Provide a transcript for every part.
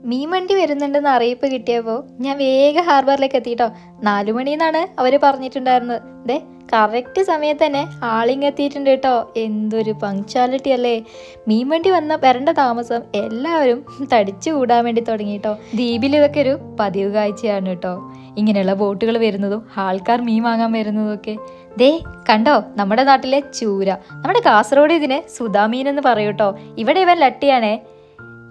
മീൻ വണ്ടി വരുന്നുണ്ടെന്ന് അറിയിപ്പ് കിട്ടിയപ്പോൾ ഞാൻ വേഗം ഹാർബറിലേക്ക് എത്തിയിട്ടോ. 4 മണിന്നാണ് അവർ പറഞ്ഞിട്ടുണ്ടായിരുന്നത്. ദേ കറക്റ്റ് സമയത്ത് തന്നെ ആളിങ്ങെത്തിയിട്ടുണ്ട് കേട്ടോ. എന്തൊരു പങ്ക്ച്വാലിറ്റി അല്ലേ. മീൻ വണ്ടി വരേണ്ട താമസം എല്ലാവരും തടിച്ചു കൂടാൻ വേണ്ടി തുടങ്ങി കേട്ടോ. ദ്വീപിൽ ഇതൊക്കെ ഒരു പതിവ് കാഴ്ചയാണ് കേട്ടോ. ഇങ്ങനെയുള്ള ബോട്ടുകൾ വരുന്നതും ആൾക്കാർ മീൻ വാങ്ങാൻ വരുന്നതും ഒക്കെ. ദേ കണ്ടോ, നമ്മുടെ നാട്ടിലെ ചൂര, നമ്മുടെ കാസർഗോഡ് ഇതിനെ സുധാമീൻ എന്ന് പറയും കേട്ടോ. ഇവിടെ ഇവൻ ലട്ടിയാണേ.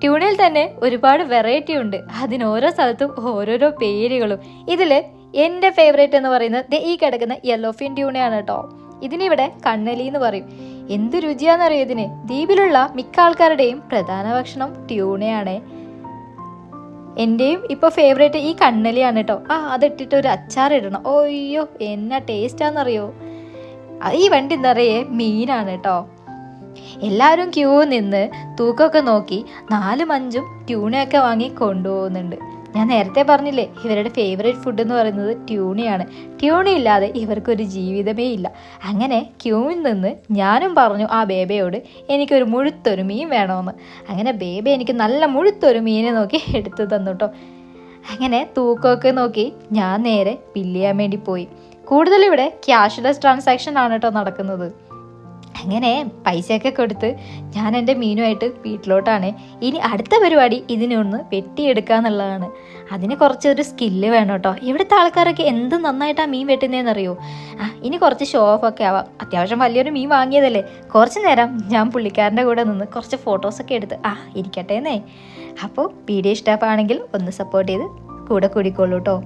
ട്യൂണയിൽ തന്നെ ഒരുപാട് വെറൈറ്റി ഉണ്ട്. അതിന് ഓരോ സ്ഥലത്തും ഓരോരോ പേരുകളും. ഇതിൽ എൻ്റെ ഫേവറേറ്റ് എന്ന് പറയുന്നത് ഈ കിടക്കുന്ന യെല്ലോ ഫിൻ ട്യൂണയാണ് കേട്ടോ. ഇതിനിവിടെ കണ്ണലി എന്ന് പറയും. എന്ത് രുചിയാണെന്നറിയോ ഇതിന്. ദ്വീപിലുള്ള മിക്ക ആൾക്കാരുടെയും പ്രധാന ഭക്ഷണം ട്യൂണയാണ്. എൻ്റെയും ഇപ്പോൾ ഫേവറേറ്റ് ഈ കണ്ണലിയാണ് കേട്ടോ. അതിട്ടിട്ട് ഒരു അച്ചാർ ഇടണം. ഓയ്യോ എന്നാ ടേസ്റ്റാണെന്നറിയോ. ഈ വണ്ടി നിറയെ മീനാണ് കേട്ടോ. എല്ലാവരും ക്യൂ നിന്ന് തൂക്കമൊക്കെ നോക്കി 4-5 ട്യൂണയൊക്കെ വാങ്ങി കൊണ്ടുപോകുന്നുണ്ട്. ഞാൻ നേരത്തെ പറഞ്ഞില്ലേ, ഇവരുടെ ഫേവറേറ്റ് ഫുഡ് എന്ന് പറയുന്നത് ട്യൂണയാണ്. ട്യൂണയില്ലാതെ ഇവർക്കൊരു ജീവിതമേ ഇല്ല. അങ്ങനെ ക്യൂവിൽ നിന്ന് ഞാനും പറഞ്ഞു ആ ബേബയോട് എനിക്കൊരു മുഴുത്തൊരു മീൻ വേണമെന്ന്. അങ്ങനെ ബേബ എനിക്ക് നല്ല മുഴുത്തൊരു മീനെ നോക്കി എടുത്തു തന്നു കേട്ടോ. അങ്ങനെ തൂക്കമൊക്കെ നോക്കി ഞാൻ നേരെ ബില്ല് ചെയ്യാൻ വേണ്ടി പോയി. കൂടുതലും ഇവിടെ ക്യാഷ്ലെസ് ട്രാൻസാക്ഷൻ ആണ് കേട്ടോ നടക്കുന്നത്. അങ്ങനെ പൈസയൊക്കെ കൊടുത്ത് ഞാൻ എൻ്റെ മീനുമായിട്ട് വീട്ടിലോട്ടാണ്. ഇനി അടുത്ത പരിപാടി ഇതിനൊന്ന് വെട്ടിയെടുക്കുക എന്നുള്ളതാണ്. അതിന് കുറച്ചൊരു സ്കില്ല് വേണം കേട്ടോ. ഇവിടുത്തെ ആൾക്കാരൊക്കെ എന്ത് നന്നായിട്ടാണ് മീൻ വെട്ടുന്നതെന്നറിയോ. ഇനി കുറച്ച് ഷോ ഓഫൊക്കെ ആവാം. അത്യാവശ്യം വലിയൊരു മീൻ വാങ്ങിയതല്ലേ. കുറച്ച് നേരം ഞാൻ പുള്ളിക്കാരൻ്റെ കൂടെ നിന്ന് കുറച്ച് ഫോട്ടോസൊക്കെ എടുത്ത് ഇരിക്കട്ടെ എന്നേ. അപ്പോൾ വീഡിയോ ഇഷ്ടമാണെങ്കിൽ ഒന്ന് സപ്പോർട്ട് ചെയ്ത് കൂടെ കൂടിക്കോളൂ കേട്ടോ.